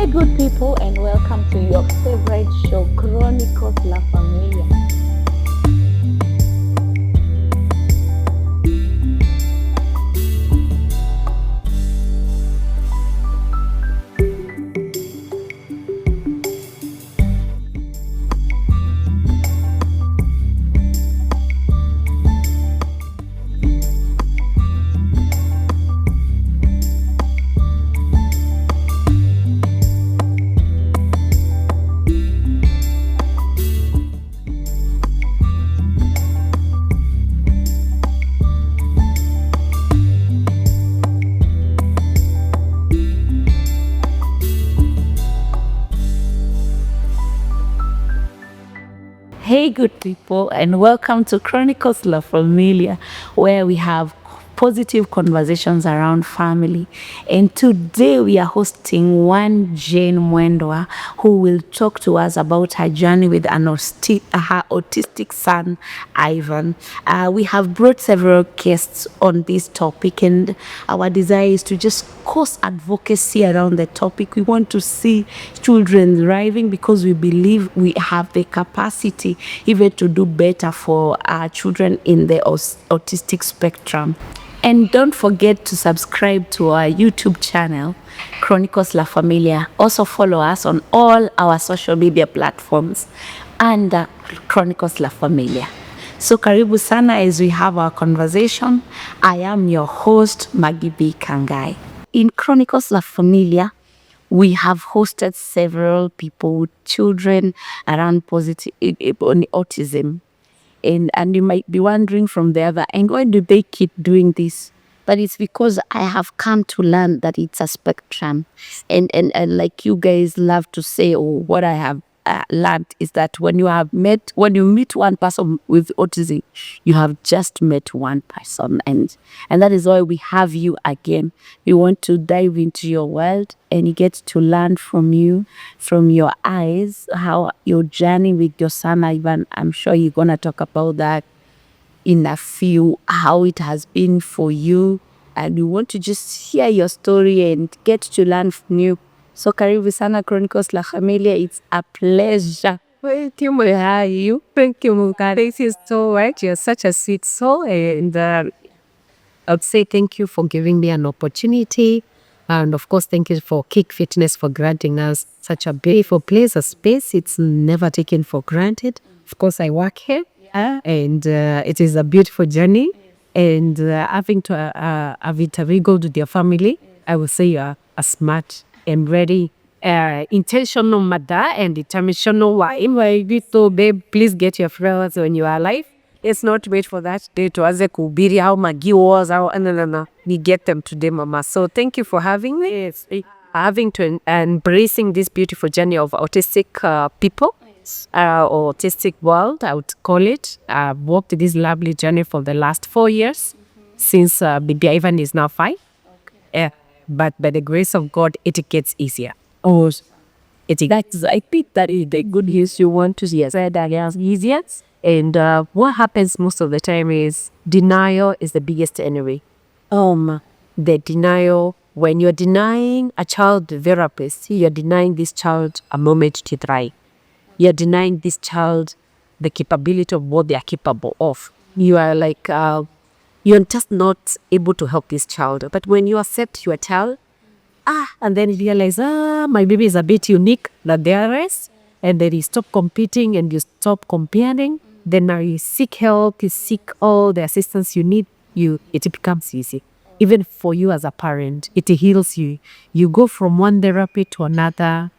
Hey good people, and welcome to your favorite show, Chronicles La Familia. Hey good people, and welcome to Chronicles La Familia, where we have positive conversations around family. And today we are hosting one Jane Mwendwa, who will talk to us about her journey with her autistic son Ivan. We have brought several guests on this topic, and our desire is to just cause advocacy around the topic. We want to see children thriving because we believe we have the capacity even to do better for our children in the autistic spectrum. And don't forget to subscribe to our YouTube channel, Chronicles La Familia. Also follow us on all our social media platforms under Chronicles La Familia. So karibu sana as we have our conversation. I am your host, Maggie B. Kangai. In Chronicles La Familia, we have hosted several people, children around on autism. And you might be wondering from the other end, why do they keep doing this? But it's because I have come to learn that it's a spectrum. And like you guys love to say, or what I have learned is that when you meet one person with autism, you have just met one person. And that is why we have you again. We want to dive into your world and you get to learn from you, from your eyes, how your journey with your son Ivan. I'm sure you're going to talk about that in a few, how it has been for you. And we want to just hear your story and get to learn from you. So karibu sana Chronicles La Familia. It's a pleasure. Thank you, how are you? Thank you, Muka. Thank you so much. You're such a sweet soul. And I'd say thank you for giving me an opportunity. And of course, thank you for Kick Fitness for granting us such a beautiful place, a space. It's never taken for granted. Of course, I work here. And it is a beautiful journey. And having to have intermingled with your family, I would say you're a smart and very intentional mother and determinational wife. So babe, please get your flowers when you are alive. Let's not wait for that day to aze kuhubiri how Maggie was, how no. We get them today, Mama. So thank you for having me. Yes. Having to embracing this beautiful journey of autistic people. Or autistic world, I would call it. I've walked this lovely journey for the last 4 years since baby Ivan is now 5. But by the grace of God, it gets easier. I think that is the good news you want to hear. That is easier. And what happens most of the time is denial is the biggest enemy. The denial, when you're denying a child the therapist, you're denying this child a moment to thrive. You're denying this child the capability of what they are capable of. You are like, you're just not able to help this child. But when you accept your child, and then you realize, my baby is a bit unique than the rest, and then you stop competing and you stop comparing, then now you seek help, you seek all the assistance you need, it becomes easy. Even for you as a parent, it heals you. You go from one therapy to another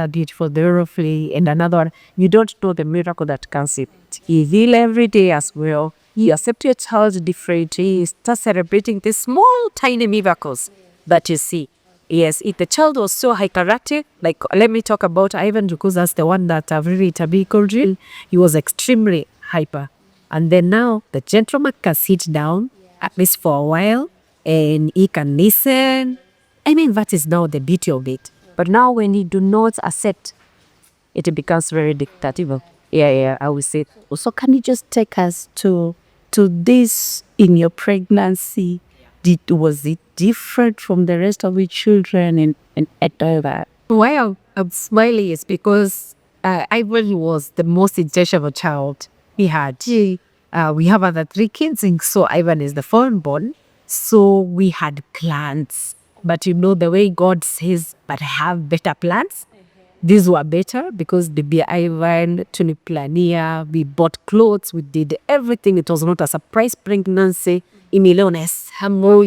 beautiful therapy, and another one. You don't know the miracle that comes with it. You heal every day as well. You accept your child differently. You start celebrating these small, tiny miracles that you see. Yes, if the child was so hyperactive, like let me talk about Ivan because that's the one that I've really told you. He was extremely hyper. And then now the gentleman can sit down, at least for a while, and he can listen. I mean, that is now the beauty of it. But now when you do not accept, it becomes very dictative. Yeah, I will say. So can you just take us to this in your pregnancy? Was it different from the rest of your children and all that? Why I'm smiling is because Ivan was the most intentional child he had. We have other three kids, and so Ivan is the firstborn. So we had plans. But you know, the way God says, but I have better plans. These were better because the beer Ivan, Tuniplania, we bought clothes, we did everything. It was not a surprise pregnancy. Imilones,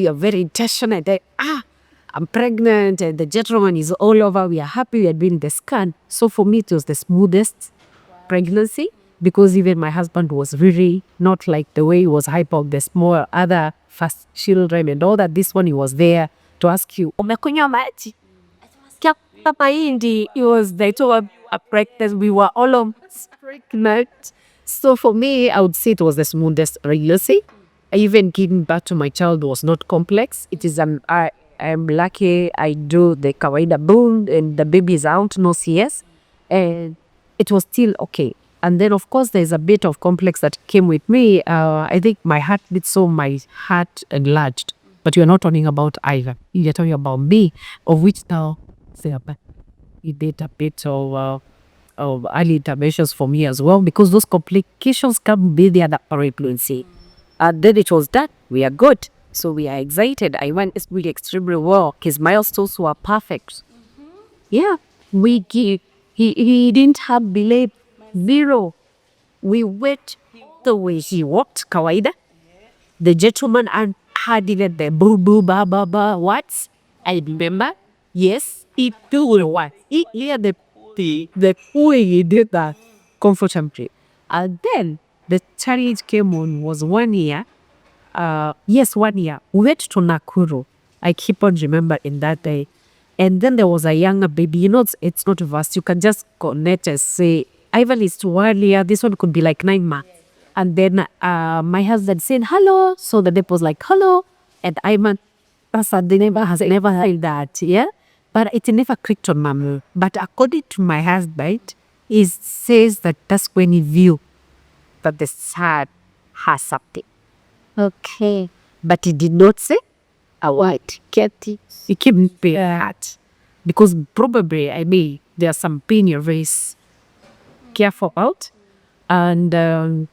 you're very intentional. I'm pregnant and the gentleman is all over. We are happy we had been the scan. So for me, it was the smoothest pregnancy because even my husband was really not like the way he was hyper of the small other first children and all that. This one, he was there to ask you, "Umekunywa maji?" Papa Indy, it was they told a pregnant. We were all pregnant. So for me, I would say it was the smoothest pregnancy. Even giving birth to my child was not complex. It is I'm lucky I do the kawaida boom and the baby is out, no CS. And it was still okay. And then of course there's a bit of complex that came with me. I think my heart beat so my heart enlarged. But you're not talking about Ivan. You're talking about me, of which now you did a bit of early interventions for me as well because those complications can be there that pregnancy. And then it was done. We are good. So we are excited. I went really extremely well. His milestones were perfect. Yeah. We give, he didn't have delay. Zero. We wait the way he walked, kawaida. The gentleman had even the boo boo ba ba ba what? I remember. Yes, he do what? He hear the way he did that comfortably. And then the challenge came on was 1 year. Yes, 1 year. We went to Nakuru. I keep on remembering that day. And then there was a younger baby. You know, it's not vast. You can just connect and say, Ivan is 1 year. This one could be like 9 months. And then my husband said, hello. So the dep was like, hello. And Ivan, they never has never heard that. Yeah. But it never clicked on Mamu. But according to my husband, he says that that's when he view that the sad has something. Okay. But he did not say a word. Katie. He kept that. Because probably, I mean, there are some pain you're very careful about. And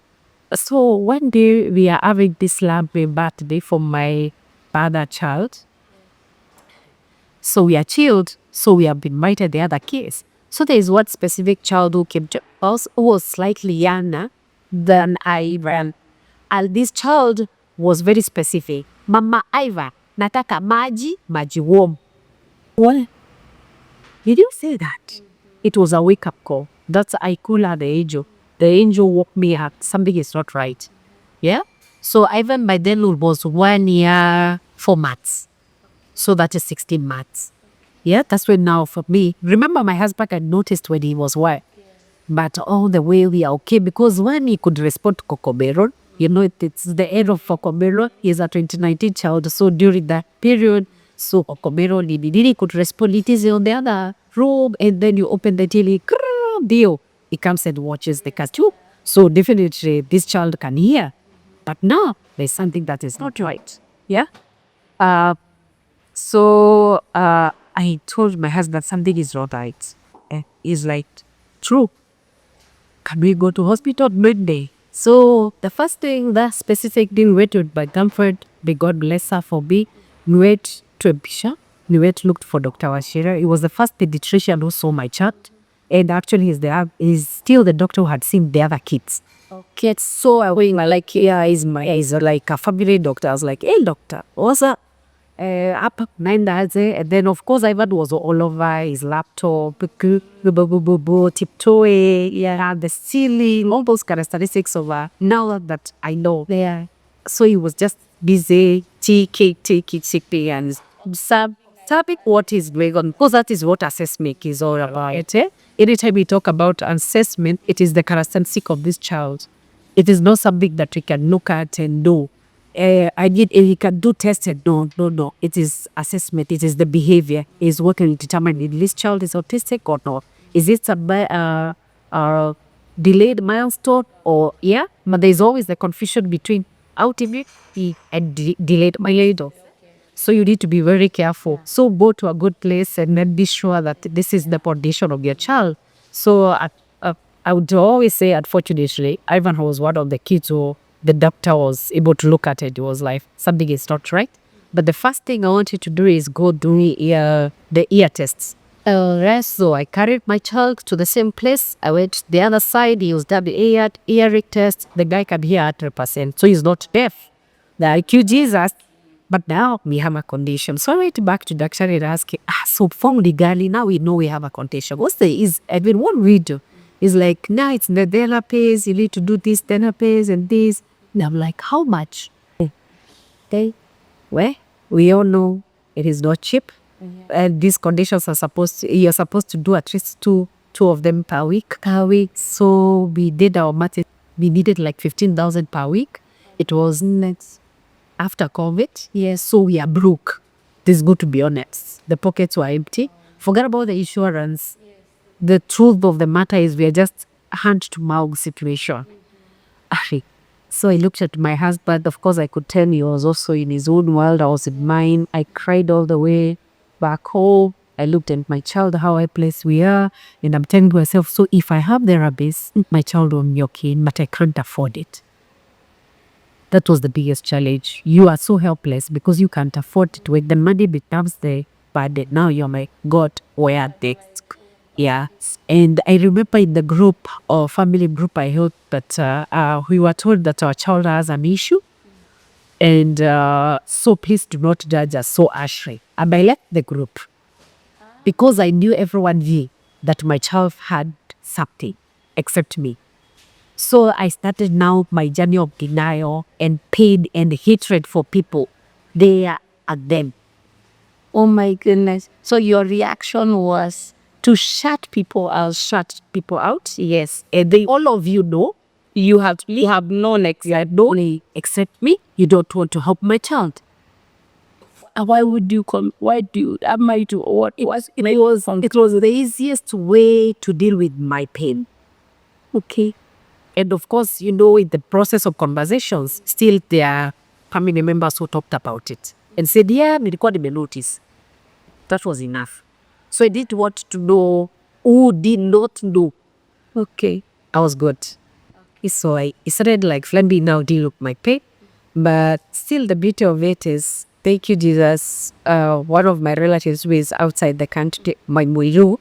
so one day we are having this lovely birthday for my other child. So we are chilled. So we have invited the other kids. So there is one specific child who came to us who was slightly younger than Ivan. And this child was very specific. Mama Ivan, nataka maji warm. What? Did you say that? It was a wake-up call. That's I call her the angel. The angel woke me up. Something is not right. Yeah? So Ivan by then was 1 year, 4 months. So that is 16 months. Yeah, that's when now for me. Remember my husband had noticed when he was white. But all the way we are okay because when he could respond to Kokobero, you know, it's the end of Kokobero. He's a 2019 child. So during that period, so Kokobero Libidini could respond. It is on the other room. And then you open the TV, deal. He comes and watches the cartoon. So definitely this child can hear. But now there's something that is not right. Yeah. So I told my husband something is not right. He's like, true. Can we go to hospital Monday? So the first thing, the specific thing we went by comfort, may God bless her for me. We went to a bishop. We went looked for Dr. Washira. He was the first pediatrician who saw my child. And actually he's still the doctor who had seen the other kids. Okay, so I went like, yeah, he's like a family doctor. I was like, hey doctor, what's up? Up nine days, and then of course Ivan was all over his laptop, tiptoeing, yeah, the ceiling, all those characteristics of now that I know. Yeah. So he was just busy, ticky, and some topic what is going on, because that is what assessment is all about. Anytime we talk about assessment, it is the characteristic of this child. It is not something that we can look at and know. You can do tested. No. It is assessment. It is the behavior. Is what can determine if this child is autistic or not. Is it a delayed milestone or yeah? But there is always the confusion between autism and delayed milestone. So you need to be very careful. So go to a good place and then be sure that this is the foundation of your child. So I would always say, unfortunately, Ivan was one of the kids who the doctor was able to look at it. It was like, something is not right. But the first thing I want you to do is go do the ear tests. So I carried my child to the same place. I went to the other side. He was done the earring test. The guy can hear 100%. So he's not deaf. The IQ Jesus. But now we have a condition. So I went back to doctor and asked, so from legally, now we know we have a condition. What we do? He's like, nah, it's the therapies. You need to do this therapies and this. And I'm like, how much? Okay. Well, we all know it is not cheap. And these conditions are you're supposed to do at least two of them per week. So we did our math. We needed like 15,000 per week. It was next after COVID. Yes. So we are broke. This is good to be honest. The pockets were empty. Forget about the insurance. The truth of the matter is we are just a hand to mouth situation. So I looked at my husband. Of course, I could tell he was also in his own world. I was in mine. I cried all the way back home. I looked at my child, how I place we are, and I'm telling myself, so if I have therapies, my child will be okay, but I can't afford it. That was the biggest challenge. You are so helpless because you can't afford it. When the money becomes the burden, now you're like, God, where next? Yeah. And I remember in the group or family group I held that we were told that our child has an issue. And so please do not judge us so harshly. And I left the group because I knew everyone knew that my child had something except me. So I started now my journey of denial and pain and hatred for people. They are at them. Oh my goodness. So your reaction was to shut people out? Shut people out, yes. And they, all of you know, you have known except me. You don't want to help my child. And why would you come? Why do you? Am I to what? It was the easiest way to deal with my pain. Okay. And of course, you know, in the process of conversations, still there are family members who talked about it and said, yeah, nilikuwa nimenotice. That was enough. So I didn't want to know who did not know. Okay. I was good. So I started like, let me now deal with my pain. But still the beauty of it is, thank you, Jesus. One of my relatives who is outside the country, my Muiru,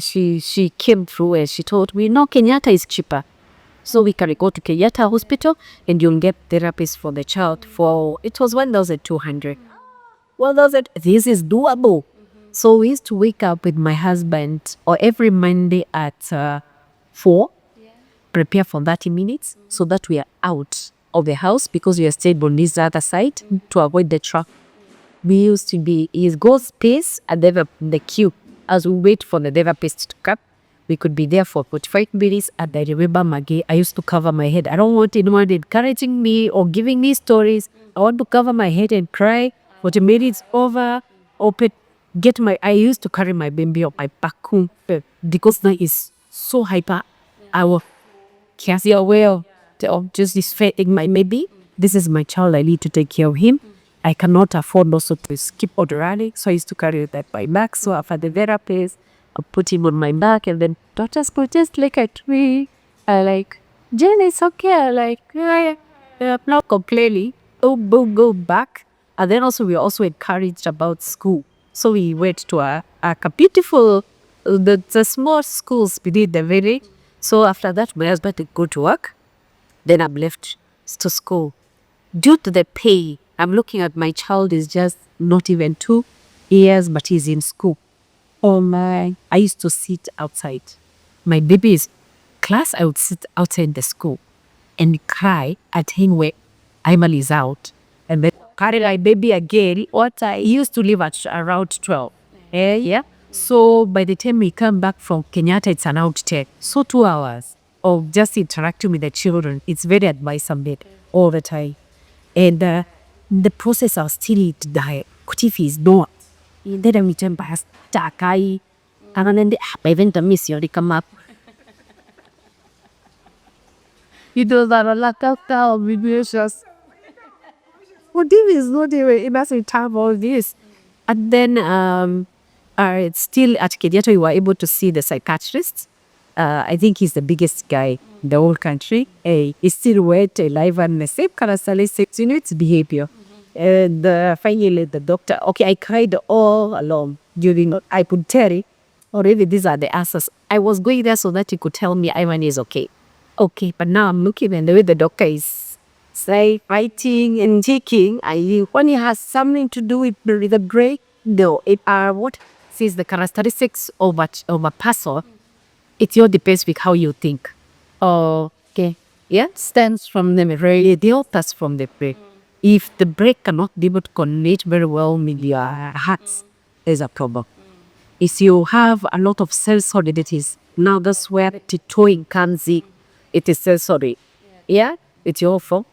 she came through and she told me, no, Kenyatta is cheaper. So we can go to Kenyatta Hospital and you'll get therapists for the child for, it was 1,200. 1,000, this is doable. So we used to wake up with my husband or every Monday at 4, prepare for 30 minutes so that we are out of the house because we are staying on this other side to avoid the traffic. We used to be, his go space and the queue as we wait for the therapist to come. We could be there for 45 minutes. And I remember Maggie, I used to cover my head. I don't want anyone encouraging me or giving me stories. I want to cover my head and cry. 40 minutes over, open, I used to carry my baby on my back home because now is so hyper. I will can't be aware of just this fitting my baby. This is my child. I need to take care of him. I cannot afford also to skip or running. So I used to carry that by back. So after the therapist, I put him on my back and then doctors could just look at me. I like, Jen, it's okay. I like, I'm not complaining. Oh, go back. And then also we were also encouraged about school. So we went to a beautiful, the small schools within the village. So after that, my husband would go to work. Then I'm left to school. Due to the pay, I'm looking at my child is just not even 2 years, but he's in school. Oh my. I used to sit outside. My baby's class, I would sit outside the school and cry at him where Aimal is out. And then carry my baby again. He used to leave at around 12. Yeah. So by the time we come back from Kenyatta, it's around 10. So 2 hours of just interacting with the children. It's very advisable all the time. And the process of still die. Kutifi is not. Then I'm return by Takai. And then by then the miss you come up. You do that a lot of videos. Autism is not even in time all this. And then still at Kenyatta, we were able to see the psychiatrist. I think he's the biggest guy in the whole country. He's still wet, alive, and the same characteristics, its behavior. And finally, the doctor, okay, I cried all along during, I could tell it, already these are the answers. I was going there so that he could tell me Ivan is okay. Okay, but now I'm looking and the way the doctor is fighting and taking, when it has something to do with the brain, no, it are what says the characteristics of a person. It all depends with how you think. Oh, okay. Yeah, stems from the brain. They all pass from the brain. If the brain cannot be able to connect very well with your heart, there's a problem. If you have a lot of sensory that is, now that's where tiptoeing comes in. It is sensory. Yeah, it's your fault.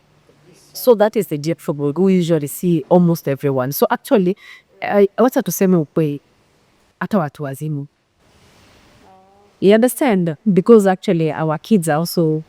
So that is the jet trouble we usually see almost everyone. So actually, wacha tuseme ukweli, hata watu wazimu. You understand? Because actually our kids are also,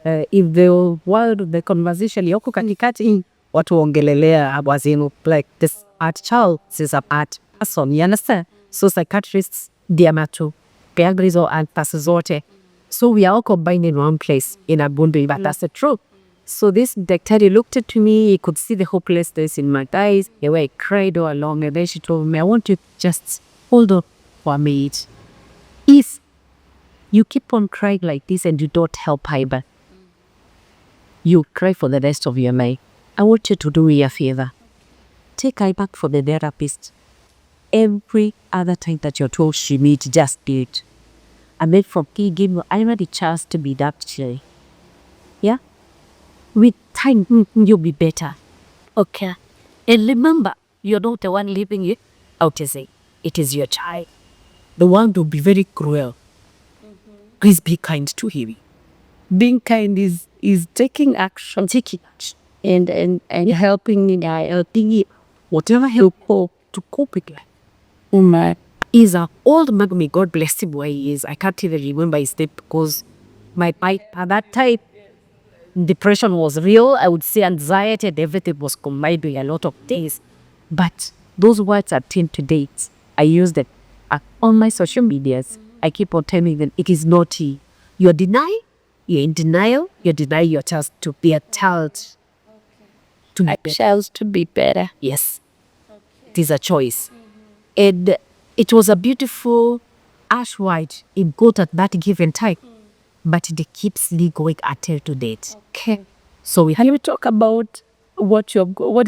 if the world, the conversation yoko katikati, watu ongelelea wazimu, like this art child is a art person, you understand? So psychiatrists, they are macho, peagrizo and pasazote. So we are all combined in one place in a bundu, but that's the truth. So this doctor looked at me, he could see the hopelessness in my eyes, the way I cried all along, and then she told me, I want you to just hold on for a minute. If you keep on crying like this and you don't help Ivan, you cry for the rest of your life. I want you to do me a favor. Take Ivan for the therapist. Every other time that you're told she meet, just do it. And then from here, give Ivan the chance to be that child. Yeah? With time, you'll be better. Okay. And remember, you're not the one living it autism. It is your child. The one to be very cruel. Please be kind to him. Being kind is taking action, and helping helping whatever help to cope with life. Oh my. He's an old man. May God bless him where he is. I can't even remember his name because my at that time depression was real. I would say anxiety and everything was combined with a lot of things. But those words are till to date. I use them on my social medias. I keep on telling them it is naughty. You're denying. You're in denial. You're denying your child to be a child. To be a child to be better. Yes. It is a choice. And it was a beautiful ash white. It got at that given time. But it keeps me going until to date. Okay. So we talk about what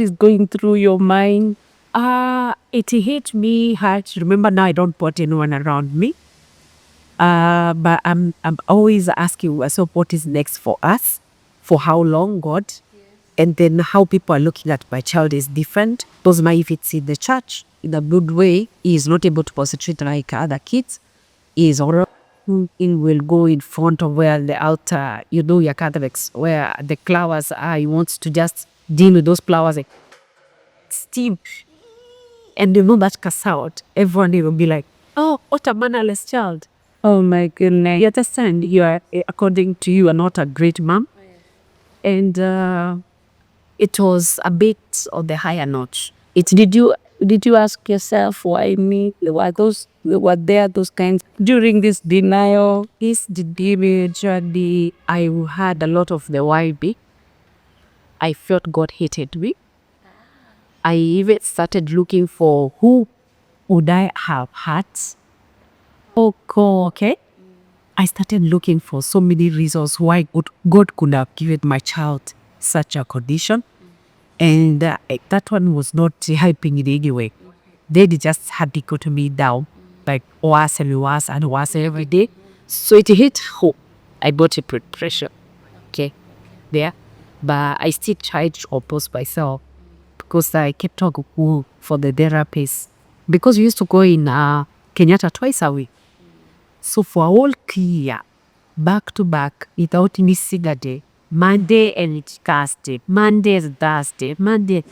is going through your mind. It hit me hard. Remember now I don't put anyone around me. But I'm always asking myself what is next for us, for how long, God, and then how people are looking at my child is different. Because if it's in the church, in a good way, he is not able to concentrate like other kids. He is all will go in front of where the altar, your Catholics, where the flowers are. He wants to just deal with those flowers, like steam. And that cuss out, everyone will be like, oh, what a mannerless child. Oh my goodness. You understand? You are, according to you, are not a great mom. Oh, yeah. And it was a bit of the higher notch. Did you ask yourself why me? Were there those kinds during this denial? This journey, I had a lot of the YB. I felt God hated me. I even started looking for who would I have hurt. Oh, okay. I started looking for so many reasons why God could have given my child such a condition. And that one was not helping in any way. They just had to go to me down, like worse and worse and worse every day. So it hit home. I got a pressure. Okay, there. But I still tried to oppose myself because I kept talking for the therapist. Because we used to go in Kenyatta twice a week. So for a whole year, back to back, without missing a day, Monday and Thursday, Monday and Thursday, Monday.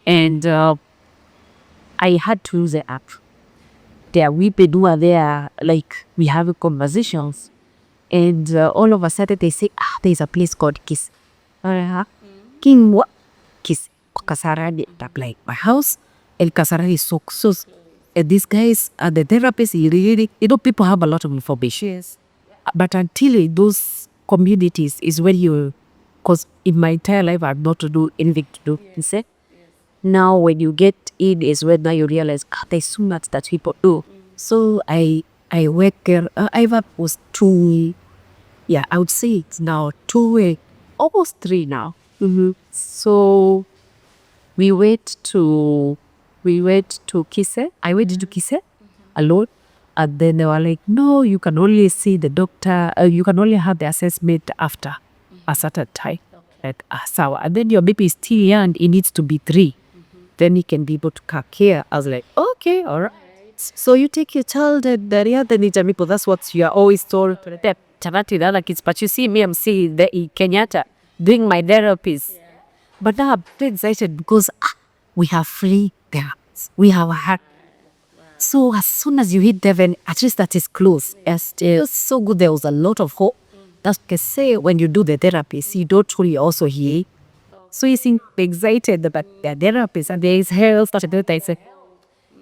And I had to use the app. There we do there, like we have conversations. And all of a sudden they say, there's a place called Kiss. King what? Kiss. Kasarani at like my house, and Kasarani is so. And these guys are the therapists. Really, people have a lot of information. Yes. But until in those communities is when you, because in my entire life I've not to do anything to do. You say, now when you get in is when now you realize there's so much that people do. So I work there. I've was 2, yeah, I would say it's now 2, almost 3 now. So we went to Kise. I went to Kise alone. And then they were like, no, you can only see the doctor, you can only have the assessment after a certain time. Like, sawa. And then your baby is still young, it needs to be 3. Then he can be able to care. I was like, okay, all right. So you take your child and people, that's what you are always told. Chavati, the other kids, but you see me, I'm seeing the Kenyatta doing my therapies. But now I'm very excited because we have free therapies. We have a heart. So as soon as you hit Devon, at least that is close. Yes, it was so good. There was a lot of hope. That's can say when you do the therapies, you don't truly also hear. So you seem excited about the therapists and there is health, such a thing.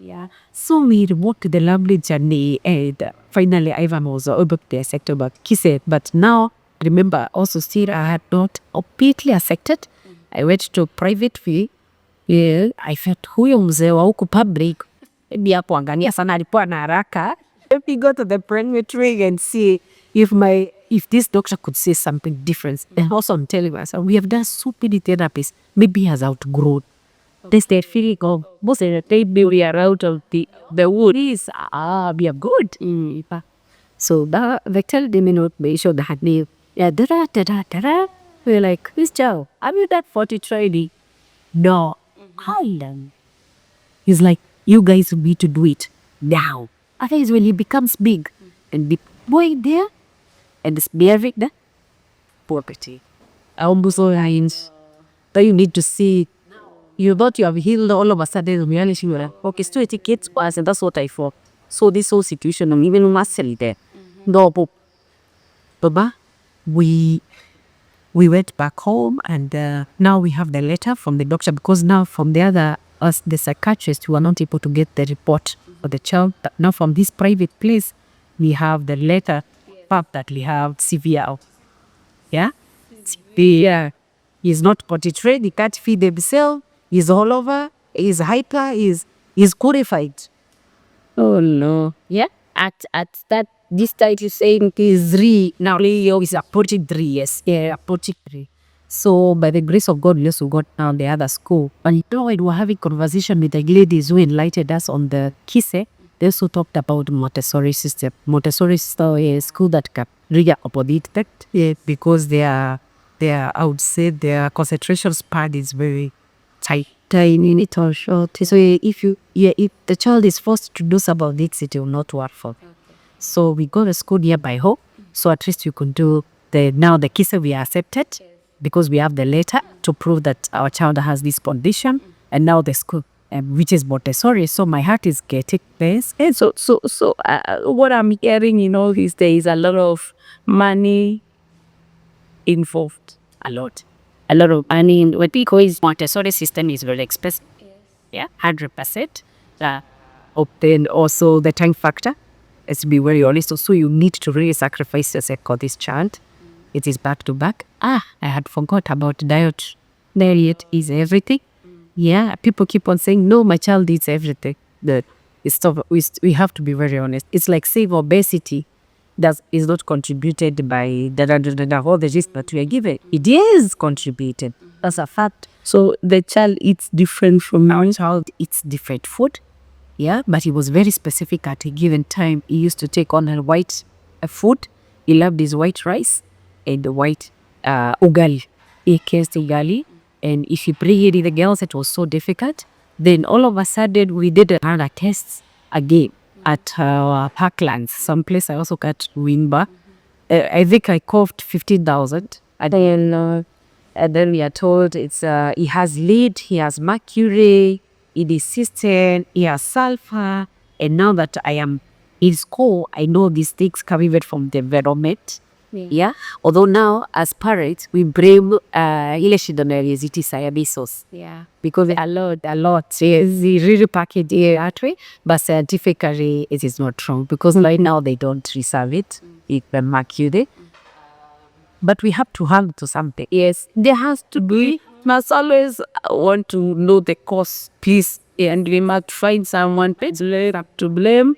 Yeah. So we walked the lovely journey and finally Ivan was able to accept about Kise. But now, remember, also still I had not completely accepted. I went to private fee. Yeah, I felt huyo mzee wa huku public. Maybe hapo angania sana alikuwa na haraka. Let me go to the primary and see if this doctor could say something different. And also I'm telling myself, we have done so many therapies. Maybe he has outgrown. This that feeling of most of the time we are out of the wood is we are good. So that Vector didn't make sure that name. Yeah, we're like, this Joe, have you that 40 training? No. Island. He's like, you guys need to do it now. Otherwise when he becomes big and be boy there and this bearing there, poverty. I almost so lines. That you need to see. You thought you have healed all of a sudden, in reality, you're like, okay, still etiquette was, and that's what I thought. So this whole situation, I'm even muscle there. No, but Baba, we went back home and now we have the letter from the doctor because now from the other, us, the psychiatrist, we were not able to get the report for the child. But now from this private place, we have the letter, fact that we have severe. Yeah? Yeah. He's not potty trained, he can't feed himself, he's all over, he's hyper, he's qualified. Oh no. Yeah. At that this time you're saying is 3. Now Leo is approaching 3 years. Yeah, approaching 3. So by the grace of God, we also got now the other school. And you know, we were having conversation with the ladies who enlightened us on the Kise. They also talked about Montessori system. Montessori system is a school that can really opposite that. Yeah, because I would say their concentration span is very tight. Tiny little short. So if the child is forced to do some of this, it will not work for them. So we go to school nearby home. So at least you can do now the Kise we are accepted because we have the letter to prove that our child has this condition. And now the school, which is Montessori. So my heart is getting this. And so what I'm hearing, is there is a lot of money involved. A lot of money. Because Montessori system is very expensive. Yeah, 100%. Then also the time factor. Let's be very honest. So you need to really sacrifice yourself for this child. It is back to back. I had forgot about diet. Diet is everything. Yeah, people keep on saying, no, my child eats everything. We have to be very honest. It's like saying obesity that is not contributed by all the gist that we are given. It is contributed. That's a fact. So the child eats different from our child eats different food. Yeah, but he was very specific at a given time. He used to take on a white food. He loved his white rice and the white ugali. He kissed ugali. And if you bring it in the girls, it was so difficult. Then all of a sudden, we did another tests again at Parklands, someplace I also got Winba. I think I coughed 15,000. And then we are told it's he has lead, he has mercury, in his system, he has sulfur. And now that I am in school, I know these things come even from the environment. Yeah. Although now as parents we blame ile shindano ya miezi tisa ya measles. Yeah. Because a lot, yes, they really package it that way, but scientifically it is not wrong because right now they don't reserve it, it can mercury. But we have to hang to something. Yes, there has to be. Must always want to know the cause, please, and we must find someone to blame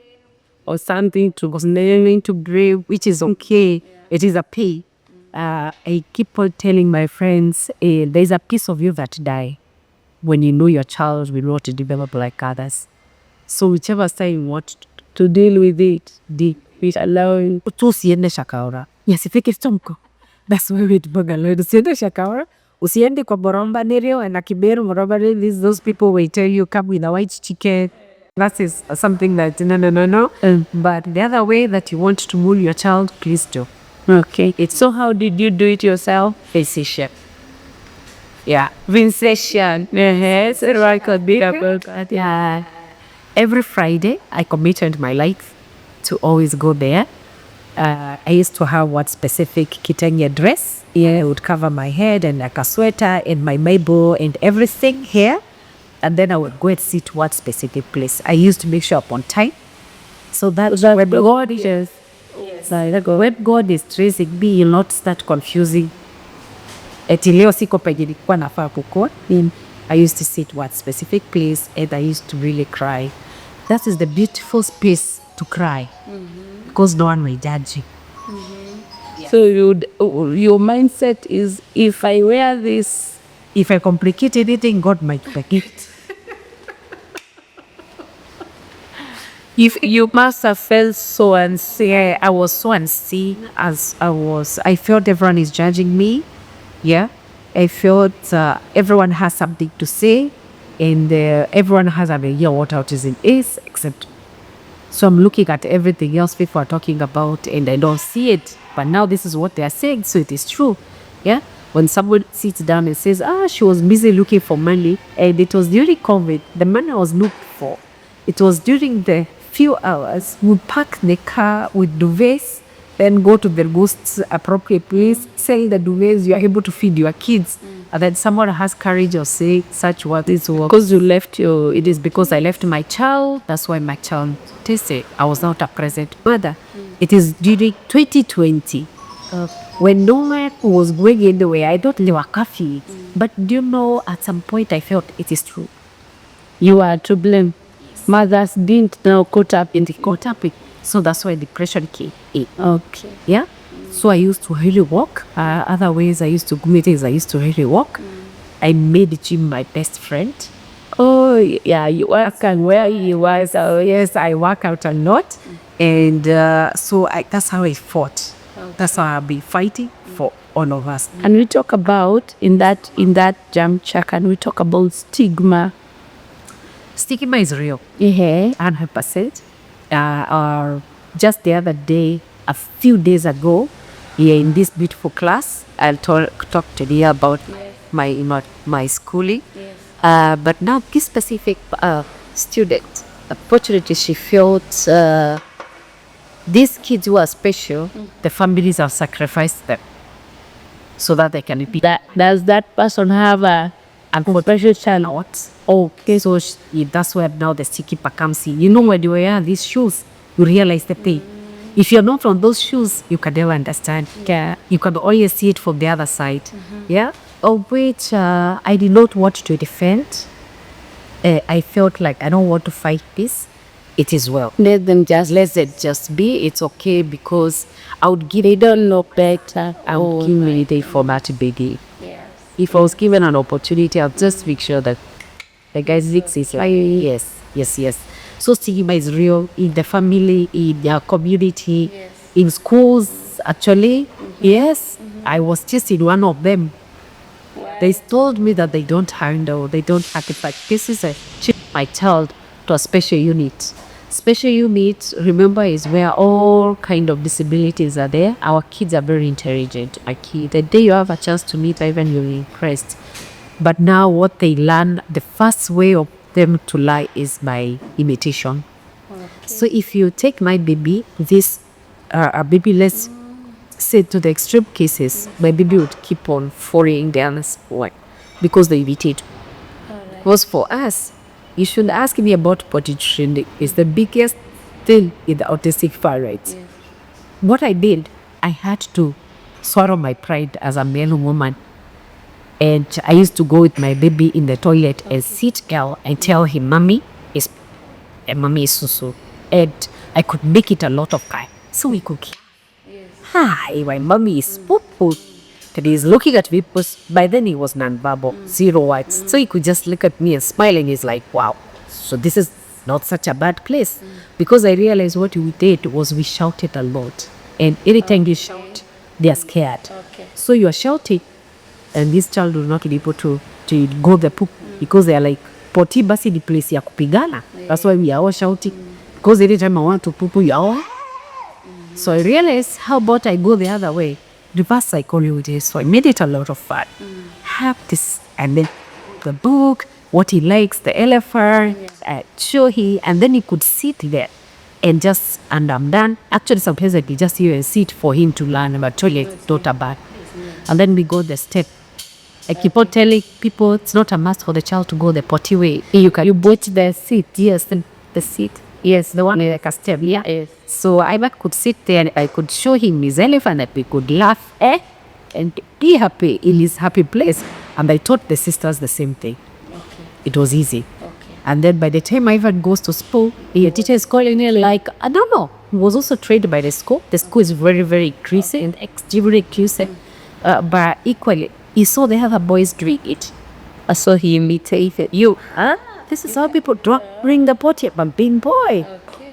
or something to blame, Which is okay. It is a pay. I keep on telling my friends, there's a piece of you that die when you know your child will not develop like others. So whichever side you want to deal with it. we allowing usiende shakaora. Yasifike stomko. That's why we bugalo. Usiende shakaora. Usiende kwa boromba nerio and akiberu boromba nerio. Those people will tell you come with a white chicken. That is something that no. But the other way that you want to mold your child, please do. Okay. So how did you do it yourself? Physician. Yeah. Vincentian. Yes. Yeah. Every Friday, I committed my life to always go there. I used to have what specific kitenge dress. Yeah, it would cover my head and like a sweater and my Bible and everything here. And then I would go and sit what specific place. I used to make sure upon time. So that's when God is. Yes. So when God is tracing me, you'll not start confusing. Eti leo siko penye nilikuwa nafaa kukua. I used to sit what specific place and I used to really cry. That is the beautiful space to cry because no one will judge you. Yeah. So your mindset is, if I wear this, if I complicate anything, God might forgive. If you must have felt so unseen. I was so unseen as I felt everyone is judging me. Yeah. I felt everyone has something to say and everyone has an idea what autism is except. So I'm looking at everything else people are talking about and I don't see it. But now this is what they are saying, so it is true. Yeah. When someone sits down and says, she was busy looking for money and it was during COVID, the money I was looking for. It was during the few hours we park the car with duvets, then go to the most appropriate place, sell the duvets, you are able to feed your kids. And then someone has courage of saying such what is work. Because you left it is because I left my child, that's why my child tasted. I was not a present mother. It is during 2020. When no one was going anywhere, I thought they were coffee. But do you know, at some point I felt it is true. You are to blame. Mothers didn't know caught up with. So that's why depression came in. Okay. Yeah. So I used to really walk. Other ways I used to do meetings. I used to really walk. I made gym my best friend. Oh yeah, you work and where you was. So yes, I work out a lot, and so that's how I fought. Okay. That's how I've been fighting for all of us. And we talk about in that juncture. Can we talk about stigma? Stigma is real. 100%. Or just the other day, a few days ago, here in this beautiful class, I'll talk to you about my schooling. Yes. But now this specific student, unfortunately, she felt these kids who are special, the families have sacrificed them so that they can be. Does that person have a special child? Okay, so that's where now the sticky comes in. You know, when you wear these shoes, you realize the pain. If you're not on those shoes, you can never understand. Yeah. You can always see it from the other side. Yeah. Of which I did not want to defend. I felt like I don't want to fight this. It is well. Let it just be. It's okay because I would give. They don't know better. I would give anything for that baby. Yes. If I was given an opportunity, I'll just make sure that the guys is like, yes. So stigma is real in the family, in their community, in schools. Actually, yes, I was just in one of them. Wow. They told me that they don't handle, they don't actify. This is my child to a special unit. Special unit, remember, is where all kind of disabilities are there. Our kids are very intelligent. The day you have a chance to meet, even you're impressed. But now what they learn, the first way of them to lie is by imitation. Okay. So if you take my baby, this baby, let's said to the extreme cases, my baby would keep on falling down the spine because they irritate. Was for us, you should ask me about potty training. It's the biggest thing in the autistic parents. What I did, I had to swallow my pride as a male woman. And I used to go with my baby in the toilet and sit down and tell him, Mommy is susu. And I could make it a lot of time. So we could, hi, my mommy is poop poop. And he's looking at me, because by then he was non-verbal, zero words. So he could just look at me and smile, and he's like, wow, so this is not such a bad place. Because I realized what we did was we shouted a lot. And anytime you shout, they are scared. So you are shouting, and this child will not be able to go the poop, because they are like, poti basi ni place ya kupigana. That's why we are all shouting. Because anytime I want to poop, you are. So I realized, how about I go the other way? Reverse psychology. So I made it a lot of fun. Have this, and then the book, what he likes, the elephant, show he, and then he could sit there and just, and I'm done. Actually, sometimes I could just even sit for him to learn about toilet, daughter bad. And then we go the step. I keep on telling people it's not a must for the child to go the potty way. You bought the seat, yes, the seat. Yes, the one like a step, yeah. Yes. So I could sit there and I could show him his elephant, that we could laugh, and be happy in his happy place. And I taught the sisters the same thing. It was easy. And then by the time Ivan goes to school, the teacher is calling him like, I don't know. He was also trained by the school. The school is very, very inclusive and extremely inclusive. But equally, he saw the other boys doing it. So he imitated you. This is how people bring the potty up, and being boy.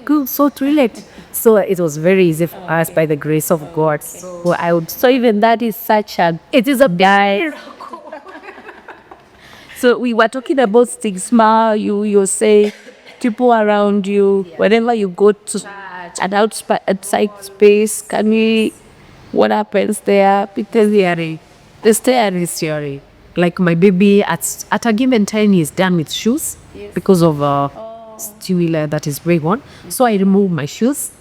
Good, so thrilled. So it was very easy for us by the grace of God. So even that is such it is a guy. So we were talking about stigma. You say people around you, whenever you go to an outside space, what happens there? Because the stare is theory. Like my baby, at a given time, he's done with shoes because of stimuli that is going on. So I remove my shoes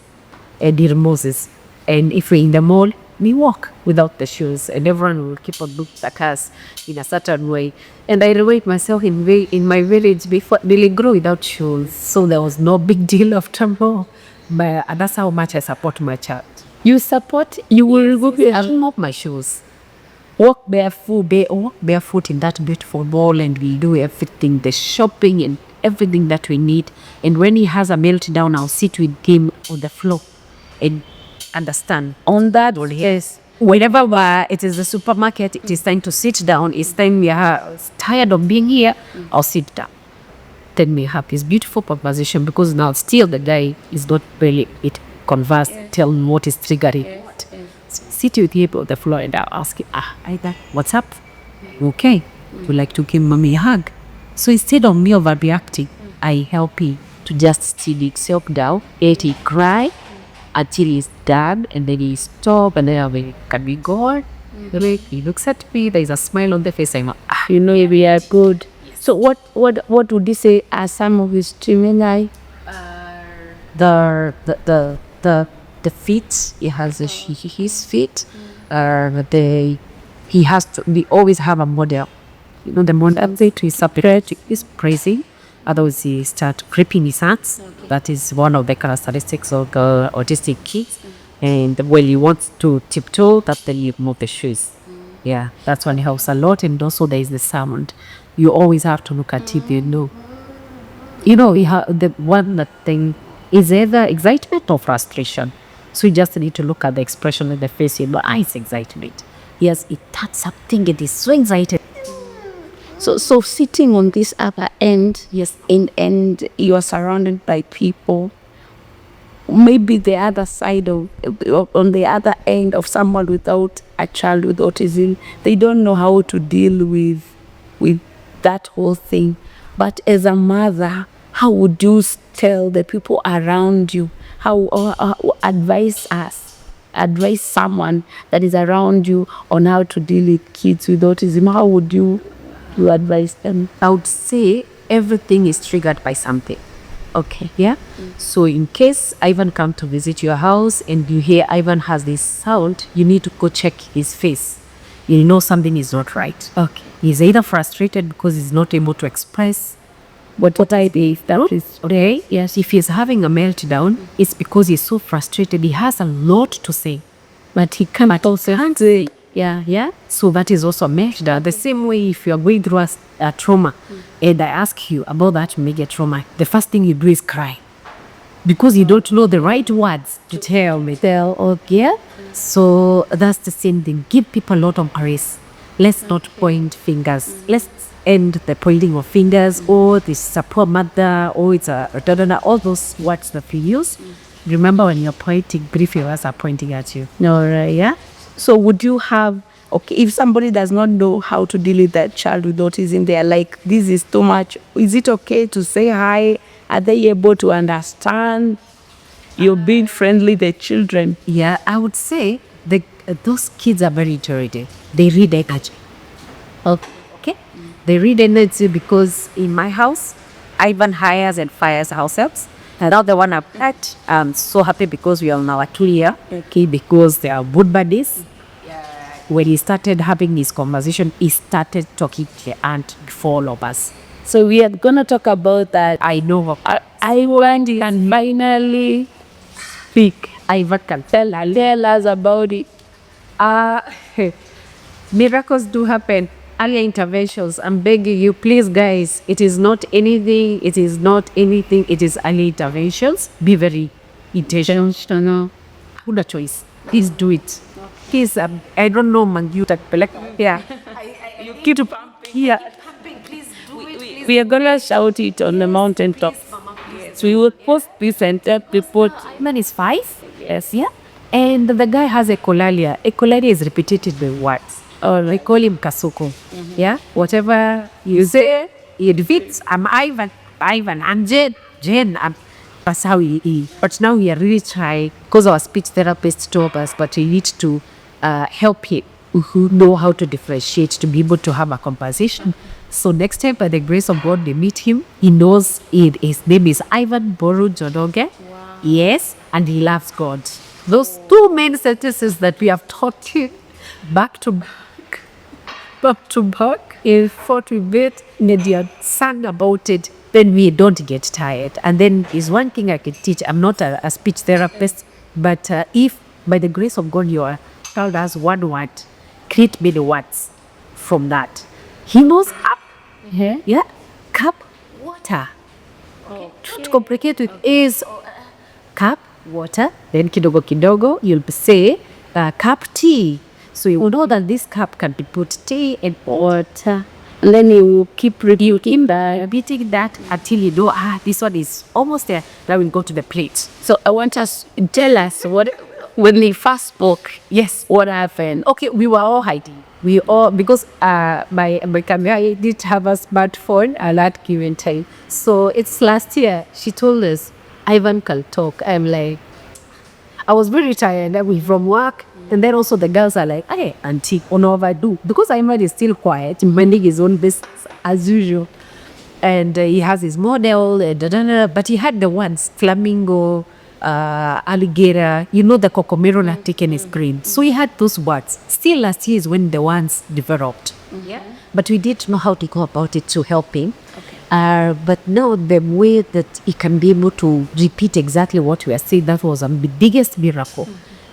and he removes his. And if we're in the mall, we walk without the shoes, and everyone will keep on looking at us in a certain way. And I remind myself in my village before they grow without shoes, so there was no big deal after all. But that's how much I support my child. You support, you will remove my shoes. Walk barefoot in that beautiful mall, and we do everything, the shopping and everything that we need. And when he has a meltdown, I'll sit with him on the floor and understand. On that, yes. Whenever it is the supermarket, it is time to sit down. It's time we are tired of being here, I'll sit down. Then we have this beautiful conversation, because now still the guy is not really converse, tell me what is triggering. Sit with him on the floor and I'll ask him, Aida, what's up? Okay, would you like to give mommy a hug? So instead of me overreacting, I help him to just still himself down, let him cry until he's done, and then he stop, and then we can be gone. He looks at me, there's a smile on the face. I'm like, we are good. So what would you say are some of his stimuli? The feet, he has his feet. He has to. We always have a model. The model to his separate is praising. Otherwise, he start gripping his hands. That is one of the characteristics of autistic kids. And when he wants to tiptoe, that's then you move the shoes. Yeah, that's one helps a lot. And also there is the sound. You always have to look at it. The one thing is either excitement or frustration. So you just need to look at the expression in the face. It's excitement. Yes, it touched something. It is so excited. So sitting on this upper end, yes, and you are surrounded by people. Maybe the other side on the other end of someone without a child with autism, they don't know how to deal with that whole thing. But as a mother, how would you tell the people around you? How advise someone that is around you on how to deal with kids with autism? How would you advise them? I would say everything is triggered by something. Okay, yeah. So in case Ivan come to visit your house and you hear Ivan has this sound, you need to go check his face. You know something is not right. Okay. He's either frustrated because he's not able to express What I did, that is okay. Yes, if he's having a meltdown, it's because he's so frustrated. He has a lot to say, but he can't also say. Yeah. So that is also a meltdown. The same way, if you are going through a trauma, and I ask you about that mega trauma, the first thing you do is cry because you don't know the right words to tell me. okay. So that's the same thing. Give people a lot of grace. Let's not point fingers. Let's end the pointing of fingers, or this is a poor mother, or it's a all those words that we use. Remember, when you're pointing, brief your words are pointing at you. All right, yeah. So would you have, okay, if somebody does not know how to deal with that child with autism, they're like, this is too much. Is it okay to say hi? Are they able to understand? You're being friendly, the children. Yeah, I would say those kids are very intuitive. They read energy. Okay. They read energy because in my house, Ivan hires and fires house helps. And now the one I've met, I'm so happy because we are now clear. Okay, because they are good buddies. When he started having this conversation, he started talking to the aunt before all of us. So we are going to talk about that. I know I want you can finally speak. Ivan can Tell us about it. Miracles do happen. Earlier interventions. I'm begging you, please, guys. It is not anything. It is not anything. It is early interventions. Be very intentional. Una choice. Please do it. Please, I don't know, man. You yeah. You keep here. We are gonna shout it on the mountaintop. So we will post this and tell people. Man is 5. Yes, yeah. And the guy has echolalia. Echolalia is repetitive words. Or we call him Kasuko. Yeah? Whatever you say, it fits. I'm Ivan. I'm Jen. That's how he. But now we are really trying, because our speech therapist told us, but we need to help him who know how to differentiate, to be able to have a conversation. So next time, by the grace of God, they meet him. He knows his name is Ivan Boru Jodoge. Wow. Yes, and he loves God. Those two main sentences that we have taught him back to back, if what we bet Nadia sang about it, then we don't get tired. And then is one thing I can teach. I'm not a speech therapist, but if by the grace of God your child has one word, create many words from that. He knows up. Yeah. Cup, water. Don't complicate with is cup, water. Then kidogo kidogo, you'll say cup tea. So you will know that this cup can be put tea and water. And then you will keep repeating that until you know, this one is almost there. Now we'll go to the plate. So I want us to tell us what, when they first spoke, yes, what happened. Okay, we were all hiding. We all, because my camera did have a smartphone at that given time. So it's last year, she told us, Ivan can talk. I'm like, I was very tired from work. And then also the girls are like, hey, auntie, overdo. Because Ivan is still quiet, minding his own business as usual. And he has his model, but he had the ones, flamingo, alligator, the cocomero had taken his green. So he had those words. Still last year is when the ones developed. Yeah. But we didn't know how to go about it to help him. Okay. But now the way that he can be able to repeat exactly what we are saying, that was the biggest miracle.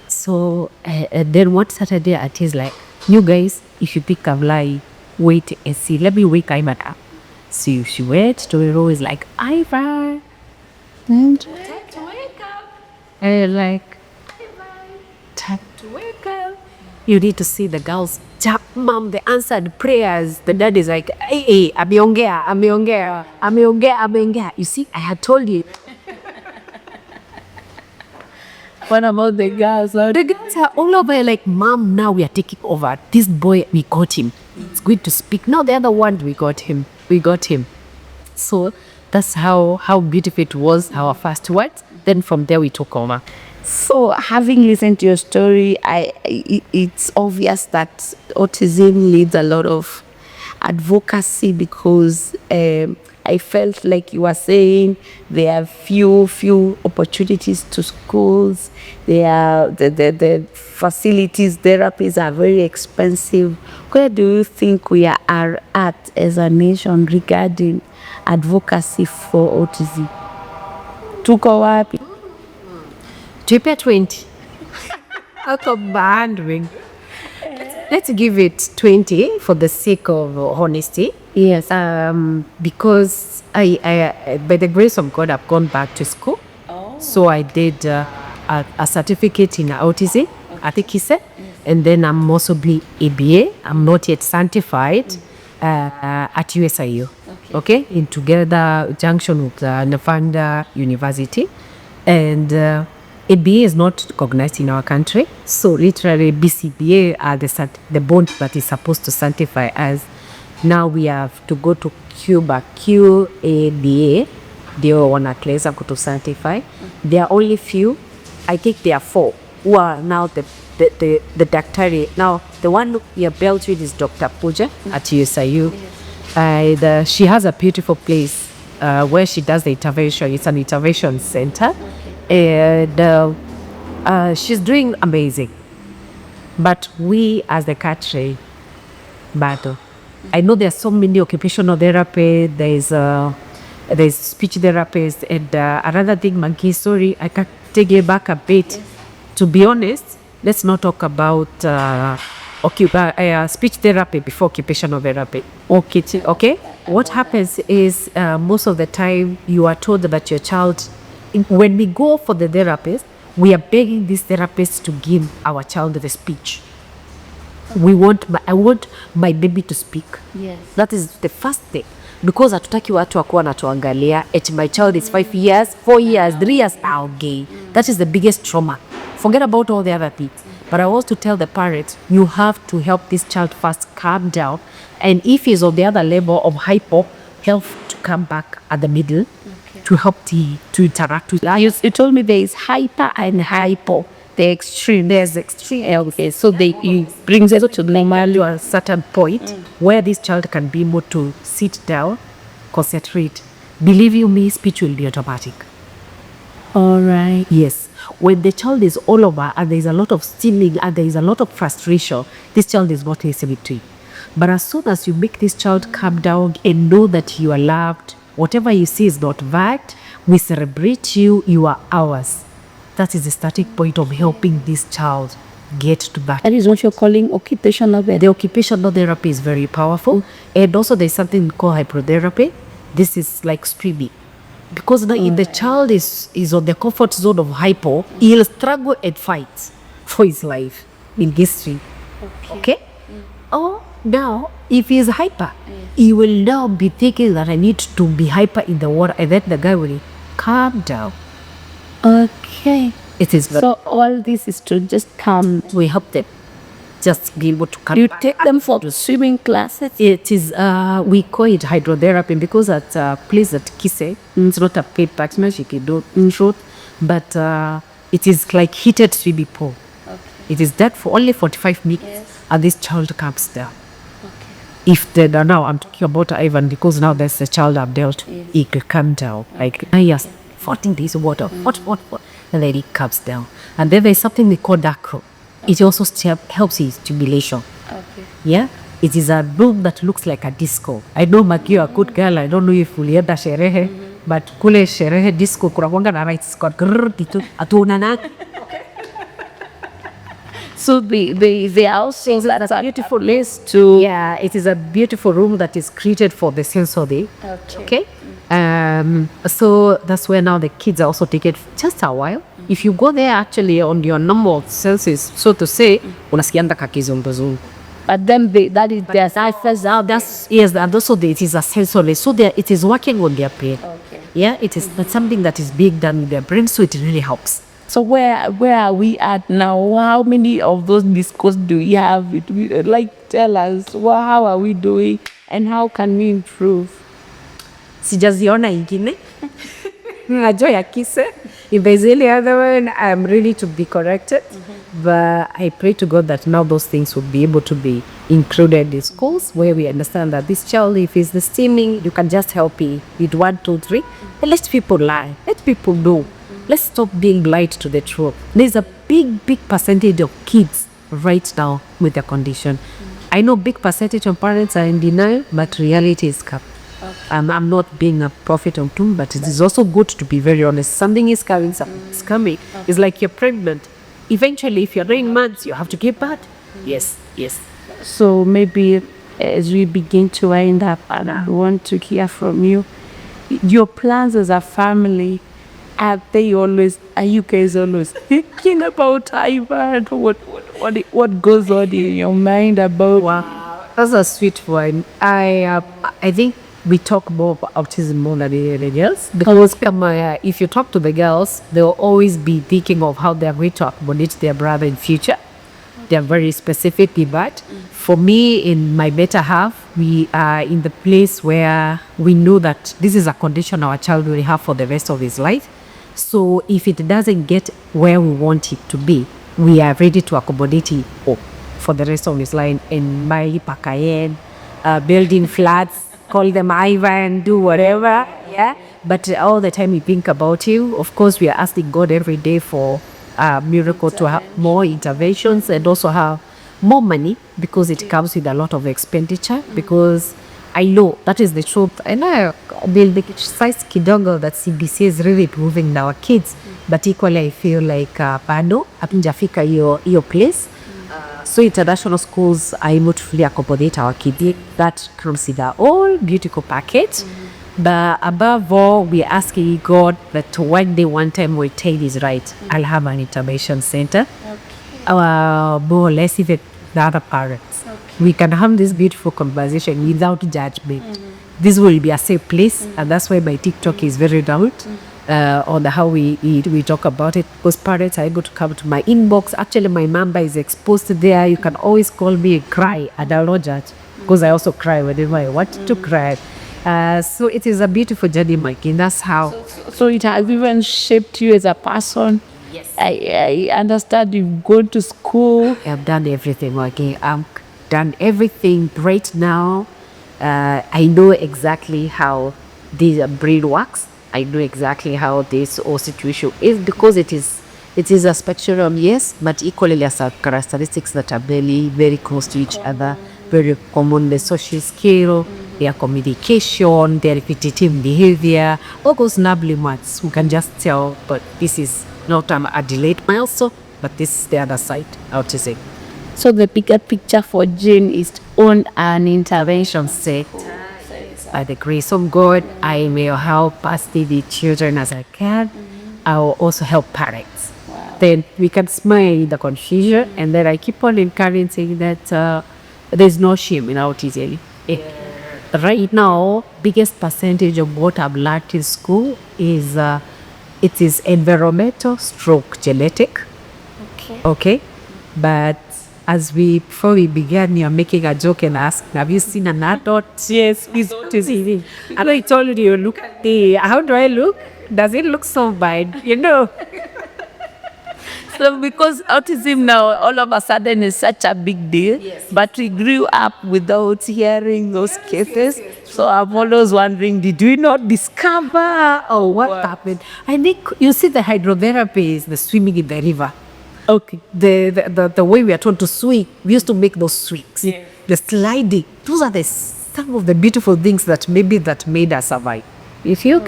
So then one Saturday, he's like, you guys, if you think I'm lying, wait and see. Let me wake Ivan up. So she went to the room, is like, Ivan. And time to wake up. And like, Ivan, time to wake up. You need to see the girls jump, mom, they answered prayers. The dad is like, hey, ameongea. You see, I had told you. What about the girls? The girls are all over like, mom, now we are taking over. This boy, we got him. It's good to speak. Now the other one, we got him. So that's how beautiful it was, our first words. Then from there, we took over. So having listened to your story, it's obvious that autism needs a lot of advocacy, because I I felt like you were saying there are few opportunities to schools. The facilities, therapies are very expensive. Where do you think we are at as a nation regarding advocacy for autism? Tuko wapi? Prepare 20. Out of bandwing. Let's give it 20 for the sake of honesty. Yes. Because I by the grace of God, I've gone back to school. So I did a certificate in autism, Advocacy, and then I'm also ABA. I'm not yet certified at USIU. Okay, in together junction with Nafanda University, and ABA is not recognized in our country. So literally, BCBA are the bond that is supposed to certify us. Now we have to go to Cuba, QABA. Ndio wanaweza kutu certify. There are only few, I think there are 4 who are now the daktari. Now the one we are built with is Dr. Puja at USIU. She has a beautiful place where she does the intervention. It's an intervention center, and she's doing amazing. But we as the country, battle. I know there's so many occupational therapy. There's speech therapist, and another thing, Monkey, sorry, I can take it back a bit. Yes. To be honest, let's not talk about speech therapy before occupational therapy. Okay? What happens is most of the time you are told that your child, when we go for the therapist, we are begging this therapist to give our child the speech. I want my baby to speak. Yes. That is the first thing. Because hatutaki watu wakuwa natuangalia my child is 5 years, 4 years, 3 years, gay. That is the biggest trauma. Forget about all the other things. But I want to tell the parents, you have to help this child first calm down. And if he's on the other level of hypo, help to come back at the middle to help to interact with. You told me there is hyper and hypo. The extreme. There's extreme. Okay, so it brings us to normal to a certain point where this child can be able to sit down, concentrate. Believe you me, speech will be automatic. All right. Yes. When the child is all over and there is a lot of stealing and there is a lot of frustration, this child is not listening to you. But as soon as you make this child calm down and know that you are loved, whatever you see is not bad, we celebrate you, you are ours. That is the starting point of helping this child get to that. That is what you're calling occupational therapy. The occupational therapy is very powerful. And also there's something called hypnotherapy. This is like streaming. Because now if the child is on the comfort zone of hypo, he'll struggle and fight for his life in history. Okay? Or now, if he's hyper, he will now be thinking that I need to be hyper in the water, and then the guy will calm down. Okay. It is so all this is to just come. We help them just be able to come. You take them for the swimming classes? It is, we call it hydrotherapy because at a place at Kise, it's not a paid partnership, in short, but it is like heated swimming pool. Okay. It is that for only 45 minutes, and this child comes down. Okay. If they are now, I'm talking about Ivan because now there's a child I've dealt, he can come down. Like, yes, 14 days of water, what, and then he comes down. And then there's something they call dacro. It also helps his stimulation. Okay. Yeah? It is a room that looks like a disco. I know Maki, you're a good girl. I don't know if ulienda sherehe, but kule sherehe disco kunakuanga na lights kwa atuonana. So the house is that's a beautiful place to. Yeah, it is a beautiful room that is created for the sensory. Okay. So that's where now the kids are also taken just a while. If you go there actually on your normal senses, so to say, unasikianga kakizunguzungu. But then that is their ciphers out. Yes, and also it is a sensory. So it is working on their brain. Okay. Yeah, it is that's something that is being done with their brain, so it really helps. So where are we at now? How many of those discos do we have? Like, tell us, how are we doing and how can we improve? Sijaziona ingine. Najua ya Kise. If there's any other one, I'm ready to be corrected. But I pray to God that now those things will be able to be included in schools where we understand that this child, if he's the stimming, you can just help him with 1, 2, 3. And let people lie. Let people know. Let's stop being blind to the truth. There's a big percentage of kids right now with their condition. I know big percentage of parents are in denial, but reality is come. I'm not being a prophet of doom, but it is also good to be very honest. Something is coming, something is coming. It's like you're pregnant. Eventually, if you're 9 months, you have to give birth. Yes. So maybe as we begin to wind up, and I want to hear from you, your plans as a family, are you guys always thinking about Ivan? What goes on in your mind about? Wow, that's a sweet one. I think we talk more about autism more than anything else, because if you talk to the girls, they'll always be thinking of how they're going to accommodate their brother in future. They're very specific in that. For me, in my better half, we are in the place where we know that this is a condition our child will have for the rest of his life. So if it doesn't get where we want it to be, we are ready to accommodate it for the rest of his life and buy pakayen, building flats, call them Ivan, do whatever. Yeah. But all the time we think about you. Of course, we are asking God every day for a miracle to have more interventions and also have more money, because it comes with a lot of expenditure. Because I know that is the truth. And I build the size kidogo that CBC is really improving our kids. But equally, I feel like bado hatunjafika hiyo place. So international schools are able to fully accommodate our kids. That comes with our all beautiful package. But above all, we're asking God that one time when time is right, I'll have an intervention center. More or less even the other parents. We can have this beautiful conversation without judgment. This will be a safe place, and that's why my TikTok is very doubt on how we talk about it. Because parents are able to come to my inbox. Actually, my number is exposed there. You can always call me and cry, and I'll not judge, because I also cry whenever I want to cry. So it is a beautiful journey, Mike, and that's how. So it has even shaped you as a person. Yes. I understand you've gone to school. I've done everything, okay? I've done everything right now. I know exactly how the brain works. I know exactly how this whole situation is, because it is a spectrum, yes, but equally there are characteristics that are very close to each other, very common. The social skill, their communication, their repetitive behavior, all those enabling words, we can just tell, but this is not a delayed milestone, but this is the other side, autism. So the bigger picture for Jane is to own an intervention Set. By the grace of God, I will help as the children as I can. I will also help parents. Then we can smile the confusion, and then I keep on encouraging that there's no shame in autism. Right now, biggest percentage of what I've learned in school is it is environmental stroke genetic. Okay. But before we began, you're making a joke and asking, have you seen an adult? Yes, he's autism. And I told you, look at how do I look? Does it look so bad? So because autism now all of a sudden is such a big deal, but we grew up without hearing those cases. So I'm always wondering, did we not discover? What happened? I think you see the hydrotherapy is the swimming in the river. Okay. The way we are told to swim, we used to make those swings. The sliding, those are some of the beautiful things that made us survive. If you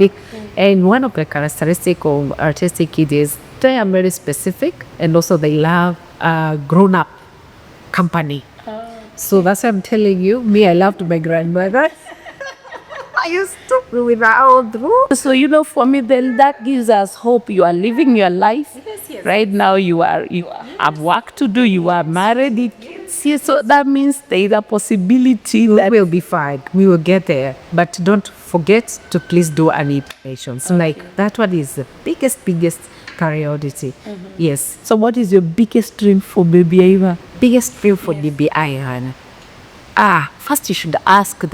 and one of the characteristics of artistic kids is they are very specific, and also they love grown-up company. So that's why I'm telling you, I loved my grandmother. I used to be with her all through. So for me, then that gives us hope. You are living your life. Yes. Right now, you have work to do. You are married. Yes, so that means there is a possibility that we'll be fine. We will get there. But don't forget to please do an information. So like that one is the biggest priority. Yes. So what is your biggest dream for baby Eva? Biggest dream for baby Eva? First you should ask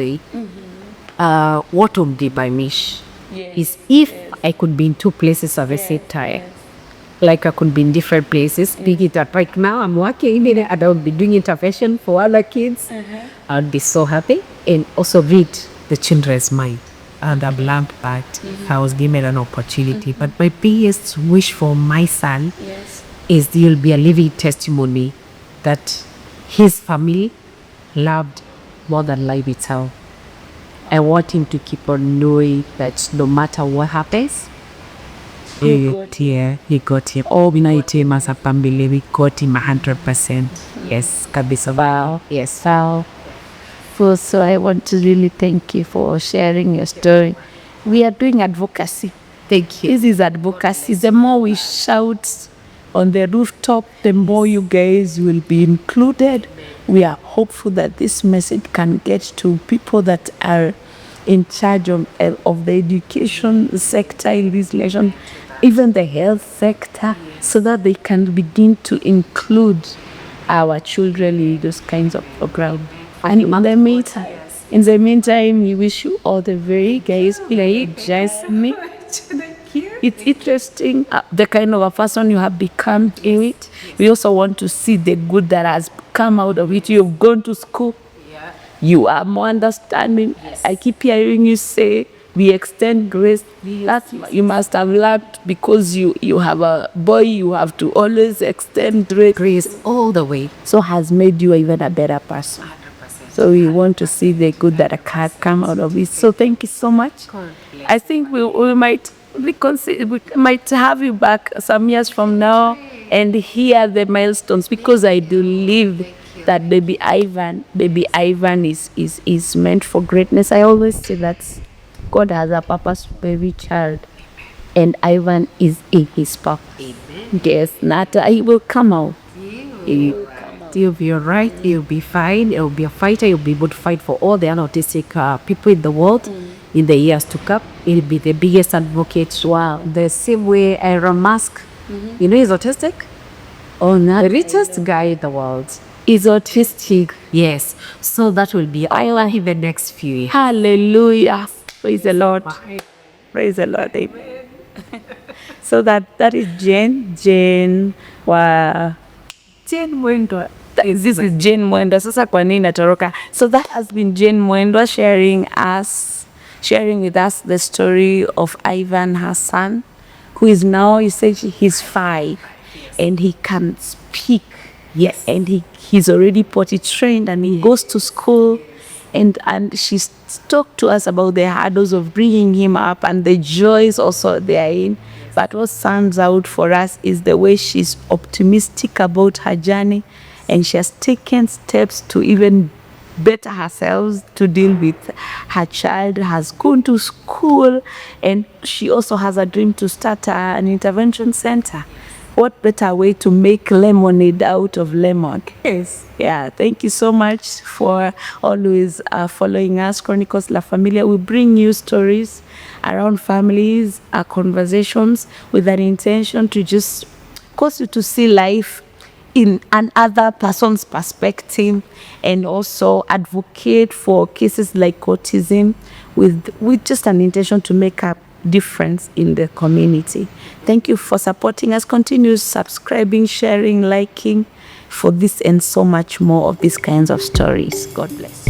what would be my wish? Is if I could be in two places at the same time. Like I could be in different places. Be it that right now I'm working in it and I'll be doing intervention for other kids. I'd be so happy. And also read the children's mind. And I'm learned that if I was given an opportunity. But my biggest wish for my son is there'll be a living testimony that his family loved more than life itself. I want him to keep on knowing that no matter what happens, you got him. All we know him as a family, we got him 100%. Yes, kabisa. Wow. Yes. Wow. So I want to really thank you for sharing your story. We are doing advocacy. Thank you. This is advocacy. The more we shout on the rooftop, the more you guys will be included. We are hopeful that this message can get to people that are in charge of the education sector in this nation, even the health sector, so that they can begin to include our children in those kinds of programs. And in the meantime, we wish you all the very guys just me. It's interesting the kind of a person you have become in it. We also want to see the good that has come out of it. You've gone to school. You are more understanding. I keep hearing you say we extend grace. You must have learned because you have a boy, you have to always extend grace All the way. so has made you even a better person. So we want to see the good that can come out of it. So thank you so much. I think we might reconsider, we might have you back some years from now and hear the milestones, because I do believe that baby Ivan is meant for greatness. I always say that God has a purpose for every child, and Ivan is in his purpose. Yes, Nata, he will come out. He'll be alright, he'll be fine, he'll be a fighter, he'll be able to fight for all the autistic people in the world in the years to come. He'll be the biggest advocate. Wow. The same way Elon Musk, you know, he's autistic. Oh, no. The richest guy in the world. Is autistic. Yes. So that will be Ivan in the next few years. Hallelujah. Praise the Lord. Praise the Lord. Amen. So that is Jane Mwendwa. This is Jane Mwendwa. Sasa kwa nini natoroka? So that has been Jane Mwendwa sharing with us the story of Ivan, her son, who is now, you said he's 5 and he can speak. Yes. And he's already potty trained and he goes to school, and she's talked to us about the hurdles of bringing him up and the joys also therein. But what stands out for us is the way she's optimistic about her journey, and she has taken steps to even better herself to deal with her child, has gone to school, and she also has a dream to start an intervention center. What better way to make lemonade out of lemon? Yes. Yeah, thank you so much for always following us. Chronicles La Familia. We bring you stories around families, conversations with an intention to just cause you to see life in another person's perspective, and also advocate for cases like autism with just an intention to make a difference in the community. Thank you for supporting us. Continue subscribing, sharing, liking for this and so much more of these kinds of stories. God bless.